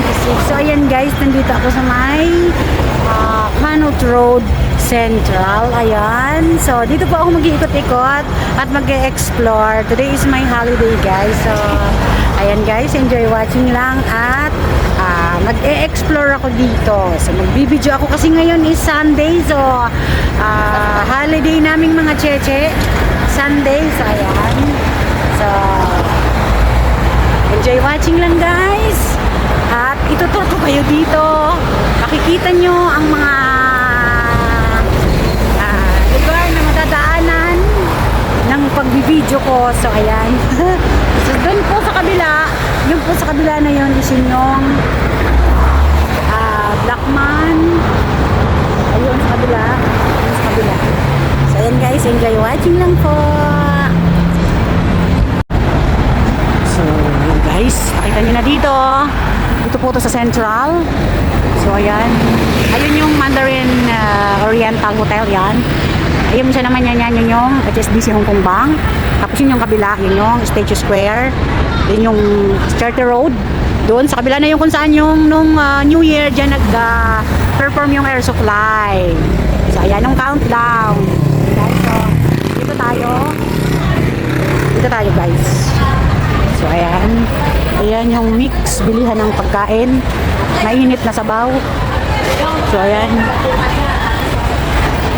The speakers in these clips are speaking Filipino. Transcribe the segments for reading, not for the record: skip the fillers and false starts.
26. So ayan guys, nandito ako sa may Canot Road Central. Ayan. So dito po ako mag-iikot-ikot at mag-e-explore. Today is my holiday guys. So ayan guys, enjoy watching lang at mag-e-explore ako dito. So magbibideo ako kasi ngayon is Sunday. So holiday naming mga cheche. Sunday. So ayan. So enjoy watching lang guys. At itutur ko kayo dito. Makikita nyo ang mga lugar na matadaanan ng pagbibideo ko. So ayan. So doon po sa kabila, yung po sa kabila na yun is yung Blackman. Ayun sa kabila. Ayun sa kabila. So ayan guys, enjoy watching lang po. So ayan guys, nakita nyo na dito. Dito po to sa Central. So ayan. Ayun yung Mandarin Oriental Hotel yan. Ayun siya naman yan yung HSBC Hong Kong Bank. Tapos yun yung kabila, yun yung Statue Square. Yun yung Charter Road. Doon sa kabila na yung kung saan yung nung New Year dyan nag-perform yung air supply. So ayan yung countdown. So dito tayo. Dito tayo guys. So ayan. Ayan yung mix, bilihan ng pagkain. Mainit na sabaw. So ayan.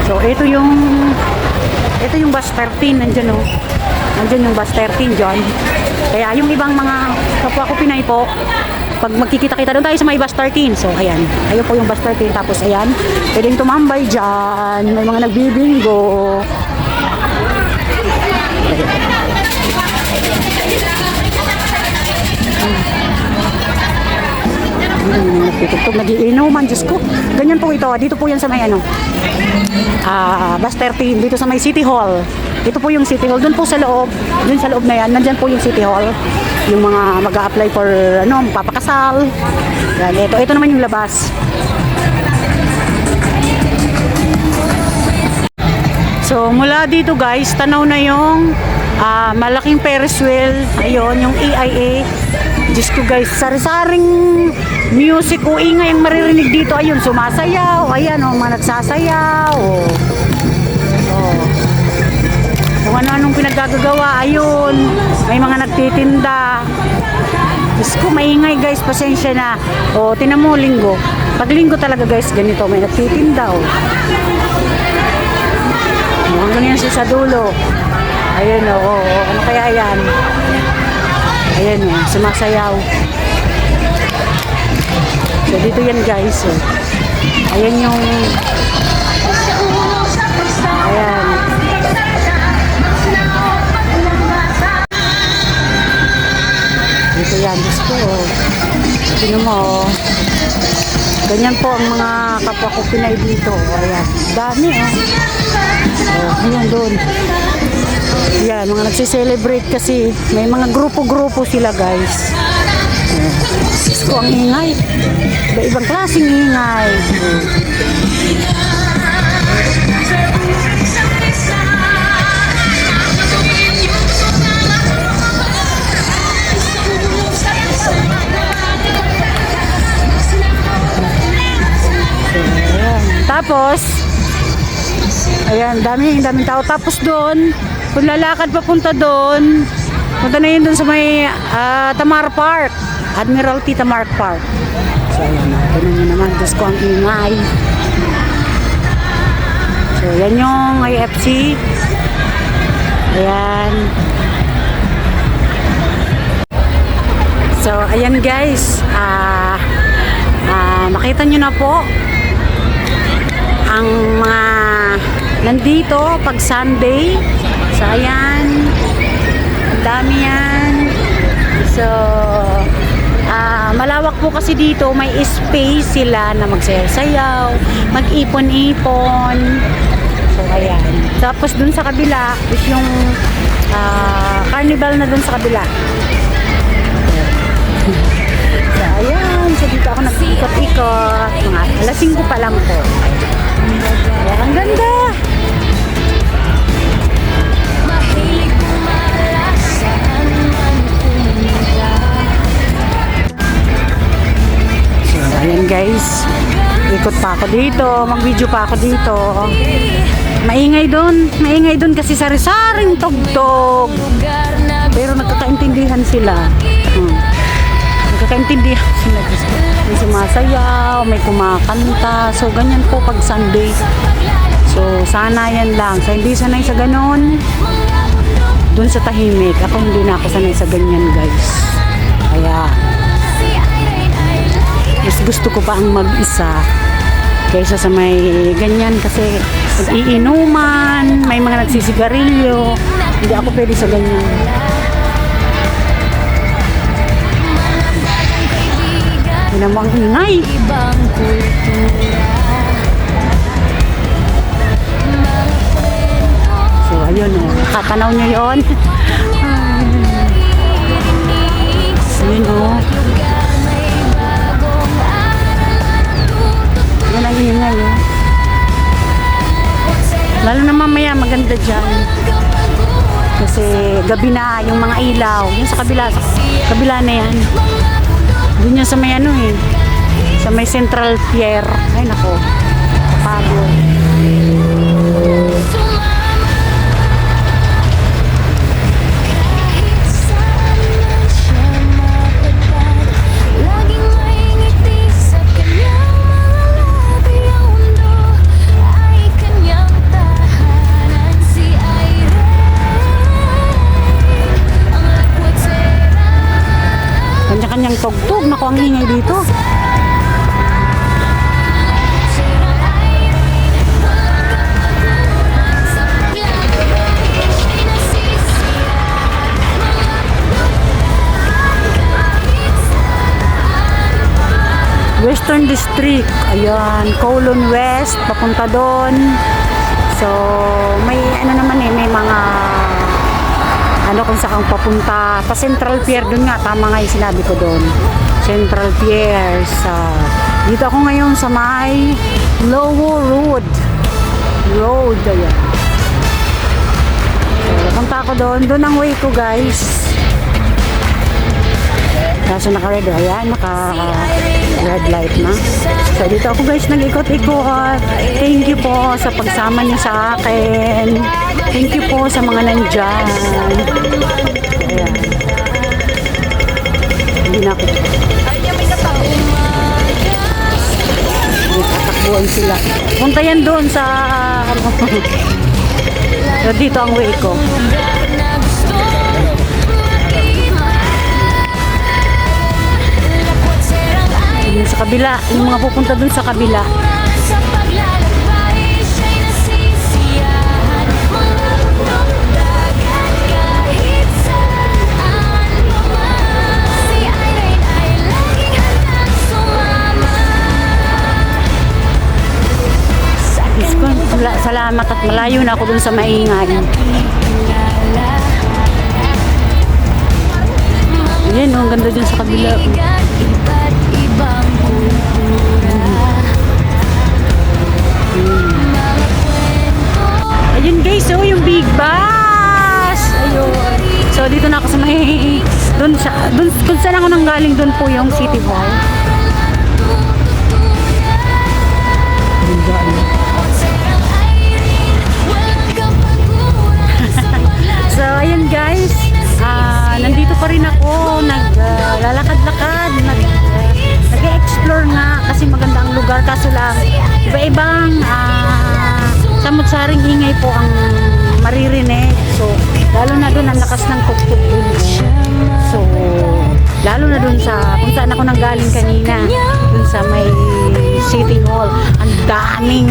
So ito yung bus 13 nandiyan oh. Nandiyan yung bus 13 dyan. Kaya yung ibang mga kapwa ko Pinay po, pag magkikita-kita doon tayo sa may bus 13. So ayan, ayun po yung bus 13. Tapos ayan, pwedeng tumambay dyan. May mga nagbibingo. Nagtutugtog, nagiinuman, Diyos ko. Ganyan po ito. Dito po yan sa may bus 13. Dito sa may City Hall. Ito po yung City Hall. Doon po sa loob. Doon sa loob na yan. Nandyan po yung City Hall. Yung mga mag-a-apply for papakasal. Yan, ito naman yung labas. So mula dito guys, tanaw na yung malaking Ferris wheel. Ayun, yung AIA. Diyos ko guys, sari-saring music o ingay ang maririnig dito. Ayun, sumasayaw. Ayan, mga nagsasayaw. Kung ano-anong pinaggagawa. Ayun, may mga nagtitinda. Diyos ko, maingay guys, pasensya na. Tinan mo, linggo. Pag linggo talaga guys, ganito, may nagtitinda. Hanggang yan siya sa dulo. Ayun, ano kaya yan? Ayan sumasayaw. So dito yan guys. Ayan yung ayan. Dito yan, Diyos ko. Tignan mo. Ganyan po ang mga kapwa ko Pinay dito. Ayan, dami ayan doon. Yan, mga nagsiselebrate kasi may mga grupo-grupo sila guys. Diyos ko, ang ingay. Iba-ibang klaseng ingay. Tapos ayan, daming tao. Tapos doon, kung lalakad papunta doon, punta na yun doon sa may Tamar Park, Admiralty Tamar Park. So ayan, ganun nyo naman. Diyos ko, ang ingay. So yan yung IFC. Ayan. So ayan guys, makita nyo na po ang mga nandito pag Sunday. So ayan, ang dami yan. So malawak po kasi dito, may space sila na magsayaw, mag-ipon-ipon. So ayan, tapos dun sa kabila is yung carnival na dun sa kabila. So ayan, so dito ako nag-ikot-ikot, mga alas 5 pa lang po. Ayan, ang ganda. ayan guys. Ikot pa ako dito. Mag-video pa ako dito. Maingay doon kasi sari-saring tugtog. Pero nagkakaintindihan sila. Nagkakaintindihan sila. May sumasayaw, may kumakanta. So, ganyan po pag Sunday. So, sana yan lang. So, hindi sanay sa ganon. Doon sa tahimik. Ako hindi na ako sanay sa ganyan, guys. Kaya, mas gusto ko pa ang mag-isa kaysa sa may ganyan kasi nag-iinuman, may mga nagsisigarilyo. Hindi ako pwede sa ganyan. Hindi mo ang ingay. So, ayun o. Katanaw nyo yun. Ayun o. Yan ang ingay o. Lalo na mamaya maganda dyan. Kasi gabi na yung mga ilaw. Yung sa kabila na yan. Doon yan sa may ano eh. Sa may Central Pier. Ay nako. Pagod. Kanya-kanyang tugtog. Naku, ang ingay dito. Western District. Ayan, Kowloon West. Papunta doon. So, may ano naman eh, may mga ano kung saan papunta sa Central Pier doon nga, tama nga yung sinabi ko doon, Central Pier. Dito ako ngayon sa may Lower Road ayan. So, punta ako doon ang way ko guys. Kaso naka-red, ayan, naka-red light na. So, dito ako guys nag-ikot-ikot. Thank you po sa pagsama niyo sa akin. Thank you po sa mga nandyan. Ayan. Hindi na ako. Tatakbuhan sila. Punta yan doon sa dito ang way ko. Yung sa kabila, yung mga pupunta dun sa kabila. Salamat at malayo na ako dun sa maingay. Ayan, ang ganda dun sa kabila. Ayun guys, oh, yung big bus. Ayun. So dito na ako sa may doon kung saan ako nanggaling, doon po yung City Hall. So ayun guys, nandito pa rin ako, naglalakad-lakad, nag-explore nga kasi maganda ang lugar, kaso lang iba-ibang samot-saring ingay po ang maririnig. So lalo na doon ang lakas ng tugtog doon. So lalo na doon sa kung saan ako nanggaling kanina, doon sa may City Hall, ang daming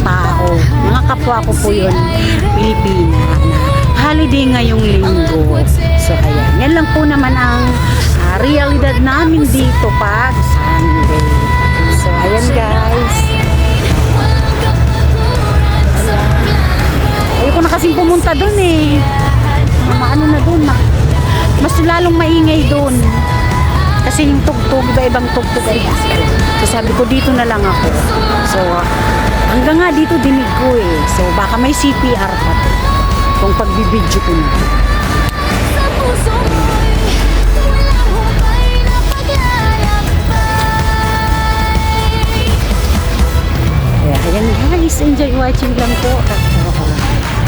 tao, mga kapwa ko po yun, Pilipina, holiday ngayong linggo. So ayan, yan lang po naman ang realidad namin dito pag Sunday. So ayan guys, ayoko na kasing pumunta dun eh. Ano na dun, mas lalong maingay dun kasi yung tugtog, iba-ibang tugtog ay so sabi ko dito na lang ako. So hanggang nga dito dinig ko eh. So baka may CPR pa to kung pagbibidyo ko na. enjoy watching lang po.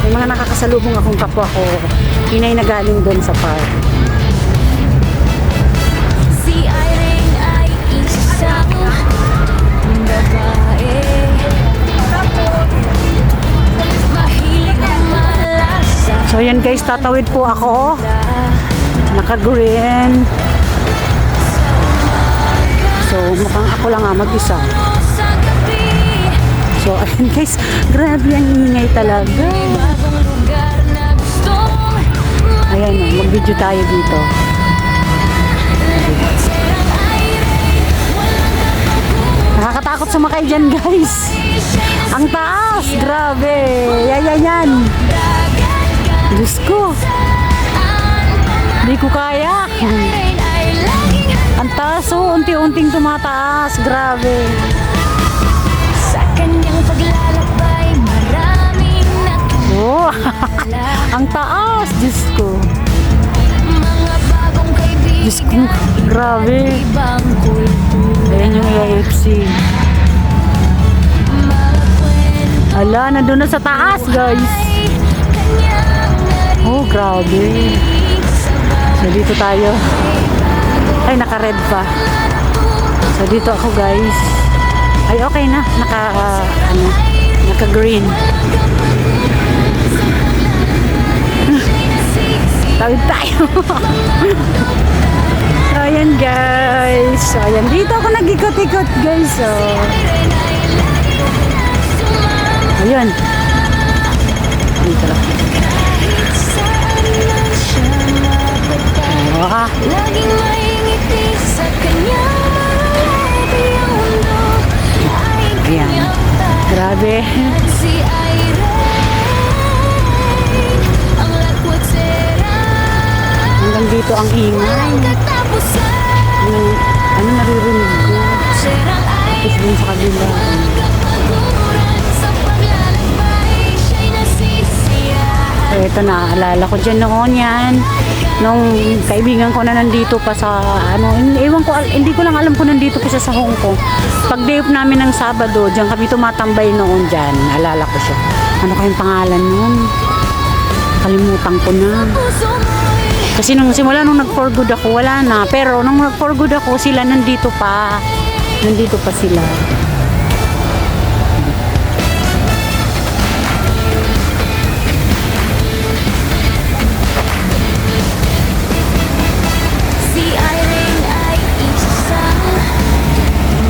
May mga nakakasalubong akong kapwa ko. Inay na galing doon sa park. Si Irene ay isang babae, mahilig malasa. So yan guys, tatawid po ako. Naka-green. So mukhang ako lang mag-isa. Sa gabi, So ayun guys, grabe ang ingay talaga. bagong lugar na gustong Ayan o, mag-video tayo dito. serang Irene, walang kapaguran. Nakakatakot sumakay dyan guys. Ang taas, grabe. Yan. Diyos ko, hindi ko kaya. Irene ay laging Ang taas oh, unti-unting tumataas. Grabe. sa kanyang paglalakbay, maraming Oh, nakilala. ang taas, Diyos ko. Mga bagong kaibigan, Diyos ko, grabe. ibang kultura. Ayan yung AFC. Mga kwento Ala, nandun na sa taas guys. ay kanyang Oh, grabe. narinig sa So dito tayo. Ay, naka-red pa. So dito ako guys. Ay, okay na. Naka-green. Tawid tayo. So, ayan guys. So, ayan. Dito ako nag-ikot-ikot guys. So, ayun. Dito lang. Ah, Laging may ngiti sa kanyang mga labi. Ang mundo ay ayan. kanyang Grabe. tahan. Si Irene, ang lakwat sera, Hanggang dito ang ingay. walang katapusan. Ano naririnig ko? Serang Tapos dun sa kabila. kapaguran sa paglalakbay, siya'y nasisiyahan. So, ito naaalala ko dyan noon yan. Nung kaibigan ko na nandito pa sa, ewan ko, hindi ko lang alam kung nandito pa siya sa Hong Kong. Pag day off namin ng Sabado, dyan kami tumatambay noon dyan. Naalala ko siya. Ano kayong pangalan nun? Kalimutan ko na. Puso mo'y Kasi nung simula nung nag-for good ako, wala na. Pero nung nag-for good ako, sila nandito pa. Nandito pa sila. si Irene ay isang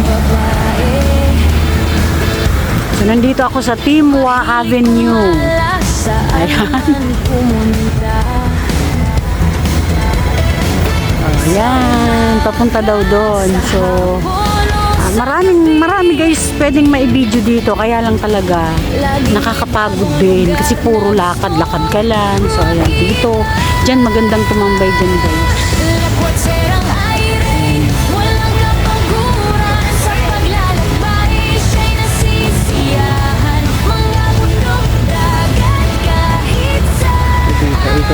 babae, So nandito ako sa Timwa Avenue. wala saan pumunta. Ayan, papunta daw doon. So, marami guys pwedeng maibideo dito. Kaya lang talaga, nakakapagod din. Kasi puro lakad-lakad ka lang. So, ayan, dito. Diyan, magandang tumambay dyan guys. Lakwat serang Irene, walang kapaguran sa paglalakbay, siya'y nasisiyahan. Mga bundok, dagat, kahit saan. Dito.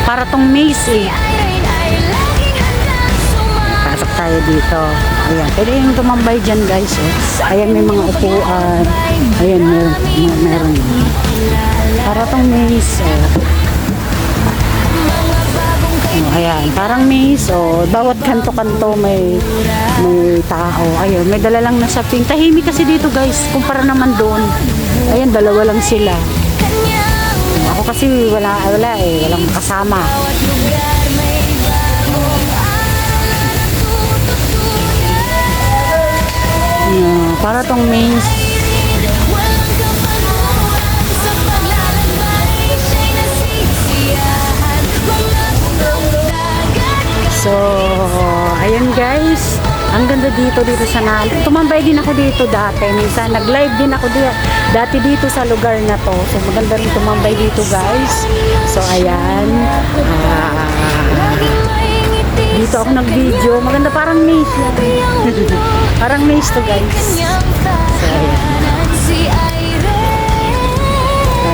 Para tong maze eh. Irene ay laging handang sumama. Pasok tayo dito. Ayan, pwede yung tumambay dyan guys. Oh. Ayan, may mga upuan. Ayan, meron. Para tong maze. Oh. Oh, ayan, parang maze. Oh. Bawat kanto-kanto may tao. Ayun, may dala lang na saping. Tahimik kasi dito guys. Kumpara naman doon. Ayan, dalawa lang sila. Kanyang Ako kasi wala eh. Walang kasama. bawat lugar may bagong Para tong maze. walang kapaguran sa paglalakbay, siya'y nasisiyahan. Mga bundok, dagat, So, ayun guys. Ang ganda dito sa tumambay din ako dito dati. Minsan nag-live din ako dati dito sa lugar na to. So, maganda rin tumambay dito guys. So, ayan. Dito ako nag-video. Maganda parang maze yan. Parang maze to guys. kanyang tahanan. Si Irene,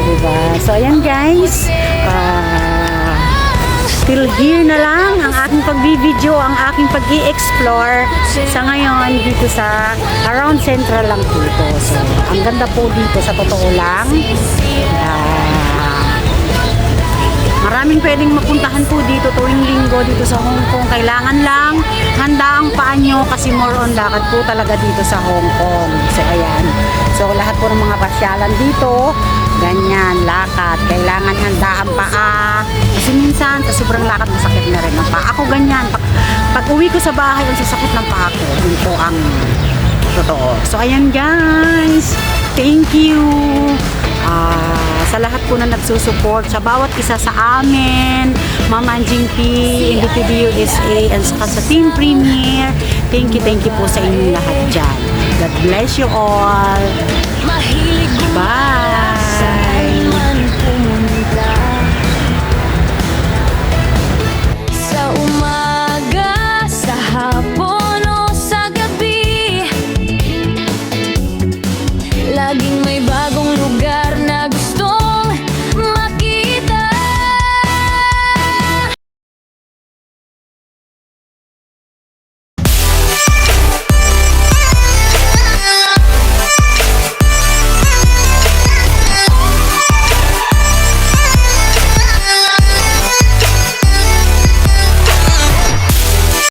Diba? So, ayan guys. till here na lang ang aking pag-video, ang aking pag-i-explore sa ngayon dito sa around Central lang dito. So, ang ganda po dito sa totoo lang. Maraming pwedeng mapuntahan po dito tuwing linggo dito sa Hong Kong. Kailangan lang handa ang paa nyo kasi more on lakad po talaga dito sa Hong Kong. So ayan. So lahat po ng mga pasyalan dito, ganyan, lakad. Kailangan handa ang paa. Kasi minsan sa sobrang lakad masakit na rin ang paa. Ako ganyan. Pag uwi ko sa bahay, ang sasakit ng paa ko. Yun po ang totoo. So ayan guys. Thank you. Sa lahat po na nagsusupport, sa bawat isa sa amin, Mama Anjing P, NDTV USA, and sa Team Premier, thank you po sa inyong lahat dyan. God bless you all. Mahilig Bye!